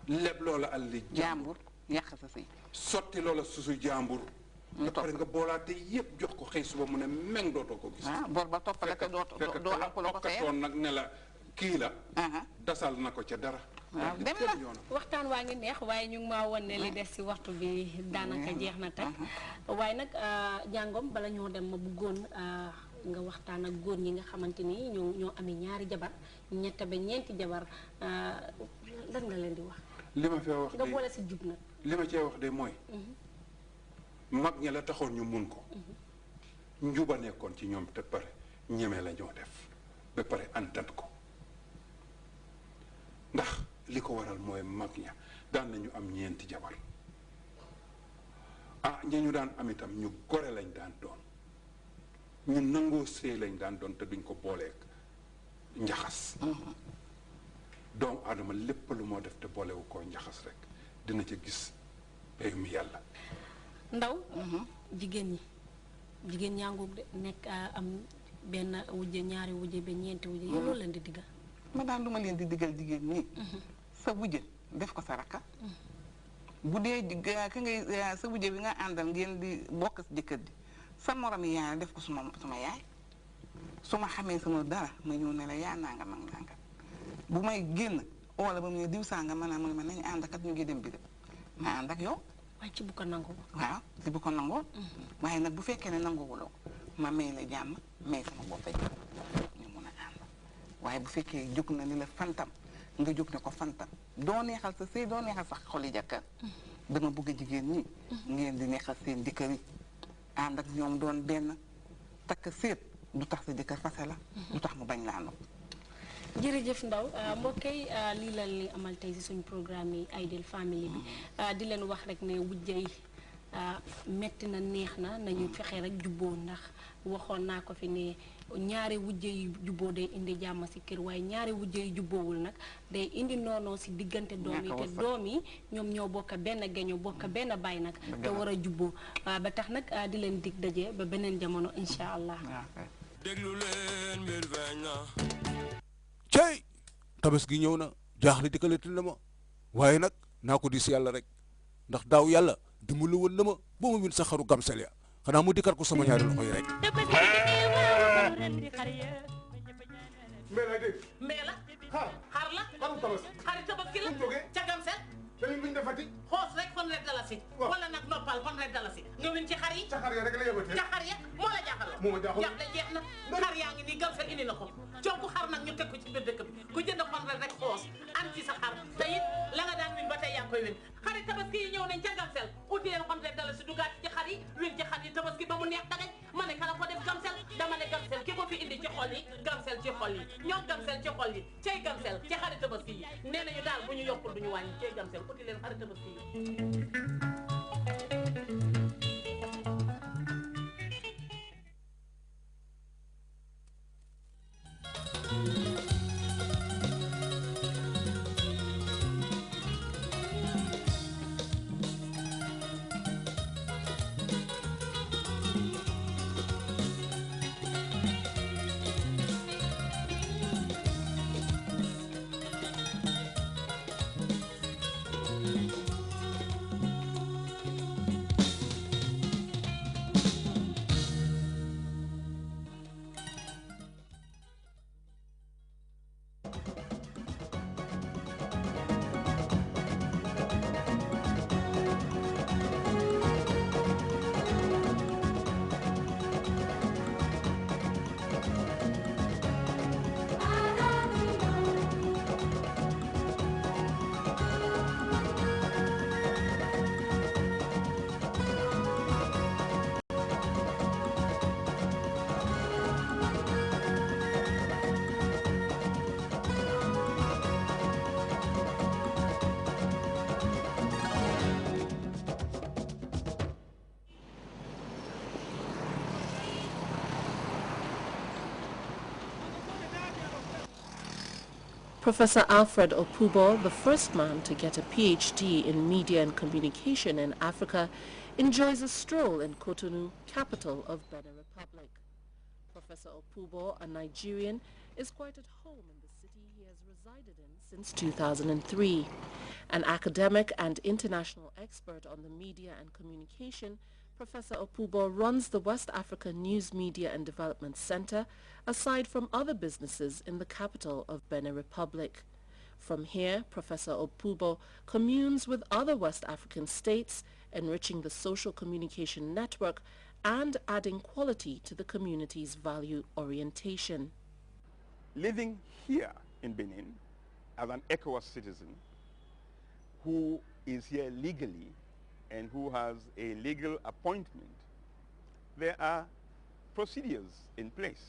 leb loola alli jàmbur yàq sa sëy sotti loola susu jàmbur ba pare nga boolaate yëpp jox ko xëy suba mu ne meng dootoo ko gis bor ba toppale te doo am ko la ko fayal nag ne la kii la dasal na ko ca dara dem na waxtaan waa ngi neex waaye ñu ngi maa won ne li des si waxtu bi daanaka jeex na tey waaye nag jàngom bala ñoo dem ma bëggoon nga waxtaan ak góor ñi nga xamante ni ñoo amee ñaari jabar ñett ba ñeenti jabar lan nga leen di wax li ma fee wax nga boole si jub nag li ma cee wax de mooy mag ña la taxoon ñu mun ko njuba nekkoon ci ñoom te pare ñeme la ñoo def ba pare antan ko ndax li ko waral mooy mag ña daan nañu am ñeenti jabar ña ñu daan am itam ñu gore lañ daan doon ñu nangoo sëy lañ daan doon te duñ ko booleek njaxas doomu aadama lépp lu moo def te boolewu koo njaxas rek dina ca gis payum yàlla ndaw jigéen ñaa ngoog de nekk am benn wujje ñaari wujje ba ñeenti wujje yow loolu leen di diggal ma daan lu ma leen di diggal jigéen ñi sa wujje def ko sa rakka bu dee ka ngay sa wujje bi nga àndal ngeen di bokk si jëkkër ji sa morom yaay def ko suma yaay su ma xamee sama dara ma ñëw ne la yaa nangam ak nangam bu may génn wala ba mu ne diw sanga ma mu ne ma nañu ànd kat ñu ngi dem bi de ma ànd ak yow waaye ci bu ko nangoo waaw ci bu ko nangoo waaye nag bu fekkee ne nanguwuloo ma may la jàmm may sama bopp ñu mun a ànd waaye bu fekkee jóg na ni la fantam nga jóg ne ko fantam doo neexal sa sëy doo neexal sa xoli jàkkar dama bëgg jigéen ñi ngeen di neexal seen jëkkër yi ànd ak ñoom doon benn takk séet du tax sa jëkkër fase la du tax mu bañ laa nopp jërëjëf Ndaw mbokk yi lii la li amal tey si suñu programme yi Ideal Family bi di leen wax rek ne wujje yi metti na neex na nañu fexe rek jubboo ndax waxoon naa ko fi ne ñaari wujje yi jubboo day indi jàmm si kër waaye ñaari wujje yi jubboowul nag day indi noonoo si diggante doom yi te doom yi ñoom ñoo bokk benn geño bokk benn baay nag te war a jubboo ba tax nag di leen dig daje ba beneen jamono incha allah déglu leen mbir feeñ na cey tabaski ñëw na jaaxle dikkaleeti na ma waaye nag naa ko dis yàlla rek ndax daaw yàlla dimbali woon na ma ba ma win sa xaru gamsel ya xanaa mu dikkat ko sama ñaari loxo yi rek mbee la xar la xari tabaski la ca gamsel dañu luñ defati xoos rek $100 dalasi wala nag noppal $100 dalasi nga win ci xar yi ca xar ya rek la yëbatee ca xar ya moo la jaaxal moo ma jaaxal jaaxle jeex na xar yaa ngi nii gamsel indi na ko cooku xar nag ñu teg ko ci biir dëkk bi ku jënd $100 rek xoos am ci sa xar te it la nga daan win ba tey yaa ngi koy win xari tabaski yi ñëw nañ ca gamsel uti leen $100 dalasi dugaat ci xar yi win ci xar yi tabaski ba mu neex dagañ ma ne kala ko def gamsel dama ne gamsel ki ko fi indi ci xol yi gamsel ci xol yi ñoom gamsel ci xol yi cay gamsel ci xari tabaski yi nee nañu daal bu ñu yokkul duñu wàññi cay gamsel uti leen xari tabaski yi Professor Alfred Opubo, the first man to get a PhD in media and communication in Africa, enjoys a stroll in Cotonou, capital of Benin Republic. Professor Opubo, a Nigerian, is quite at home in the city he has resided in since 2003. An academic and international expert on the media and communication, Professor Opubo runs the West Africa News Media and Development Center, aside from other businesses in the capital of Benin Republic. From here, Professor Opubo communes with other West African states, enriching the social communication network and adding quality to the community's value orientation. Living here in Benin as an ECOWAS citizen who is here legally and who has a legal appointment, there are procedures in place.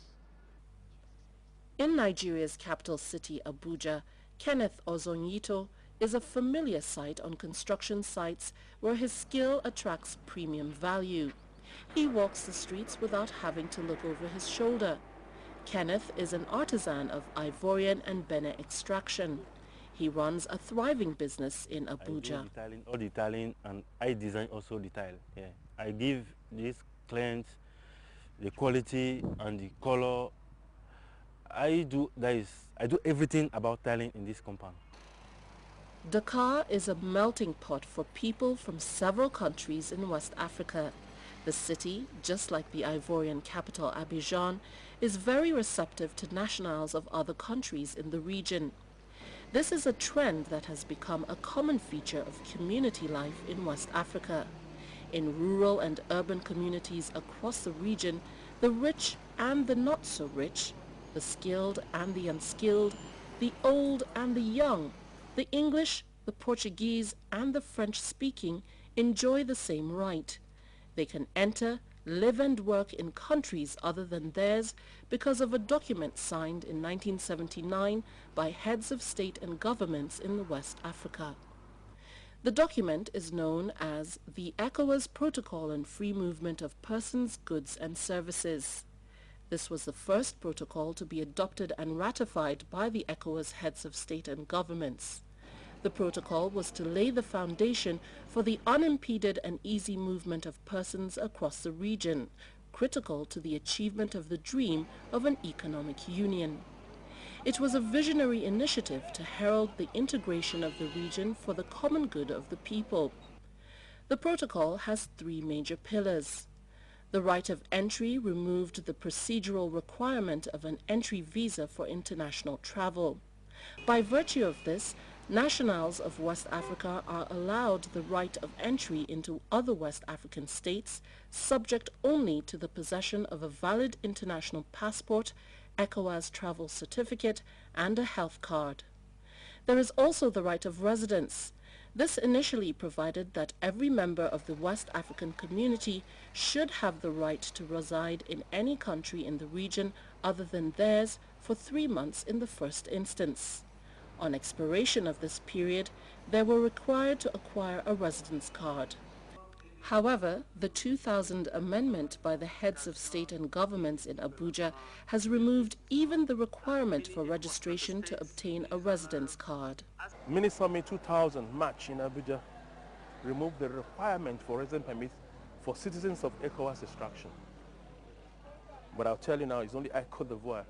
In Nigeria's capital city, Abuja, Kenneth Ozonyito is a familiar sight on construction sites where his skill attracts premium value. He walks the streets without having to look over his shoulder. Kenneth is an artisan of Ivorian and Benin extraction. He runs a thriving business in Abuja. I do all detailing, and I design also the tile. Yeah. I give these clients the quality and the color. I do everything about tiling in this compound. Dakar is a melting pot for people from several countries in West Africa. The city, just like the Ivorian capital Abidjan, is very receptive to nationals of other countries in the region. This is a trend that has become a common feature of community life in West Africa. In rural and urban communities across the region, the rich and the not so rich, the skilled and the unskilled, the old and the young, the English, the Portuguese and the French-speaking enjoy the same right. They can enter, live and work in countries other than theirs because of a document signed in 1979 by heads of state and governments in West Africa. The document is known as the ECOWAS Protocol on Free Movement of Persons, Goods and Services. This was the first protocol to be adopted and ratified by the ECOWAS heads of state and governments. The protocol was to lay the foundation for the unimpeded and easy movement of persons across the region, critical to the achievement of the dream of an economic union. It was a visionary initiative to herald the integration of the region for the common good of the people. The protocol has three major pillars. The right of entry removed the procedural requirement of an entry visa for international travel. By virtue of this, nationals of West Africa are allowed the right of entry into other West African states, subject only to the possession of a valid international passport, ECOWAS travel certificate, and a health card. There is also the right of residence. This initially provided that every member of the West African community should have the right to reside in any country in the region other than theirs for 3 months in the first instance. On expiration of this period, they were required to acquire a residence card. However, the 2000 amendment by the heads of state and governments in Abuja has removed even the requirement for registration to obtain a residence card. Mini Summit 2000 March in Abuja removed the requirement for residence permits for citizens of ECOWAS extraction. But I'll tell you now, it's only Côte d'Ivoire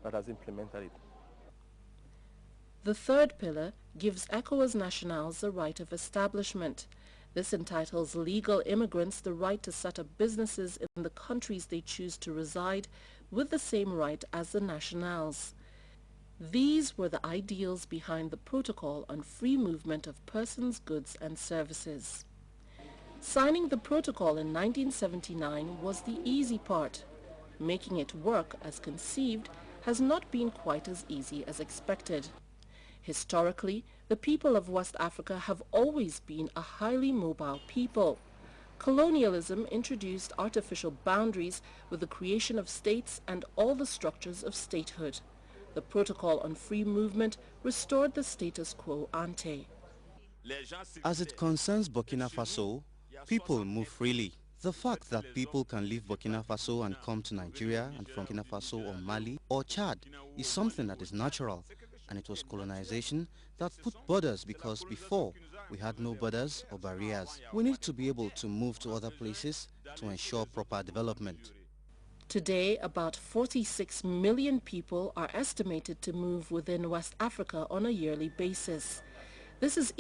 that has implemented it. The third pillar gives ECOWAS nationals the right of establishment. This entitles legal immigrants the right to set up businesses in the countries they choose to reside with the same right as the nationals. These were the ideals behind the Protocol on Free Movement of Persons, Goods and Services. Signing the protocol in 1979 was the easy part. Making it work as conceived has not been quite as easy as expected. Historically, the people of West Africa have always been a highly mobile people. Colonialism introduced artificial boundaries with the creation of states and all the structures of statehood. The Protocol on Free Movement restored the status quo ante. As it concerns Burkina Faso, people move freely. The fact that people can leave Burkina Faso and come to Nigeria and from Burkina Faso or Mali or Chad is something that is natural. And it was colonization that put borders, because before we had no borders or barriers. We need to be able to move to other places to ensure proper development. Today, about 46 million people are estimated to move within West Africa on a yearly basis. This is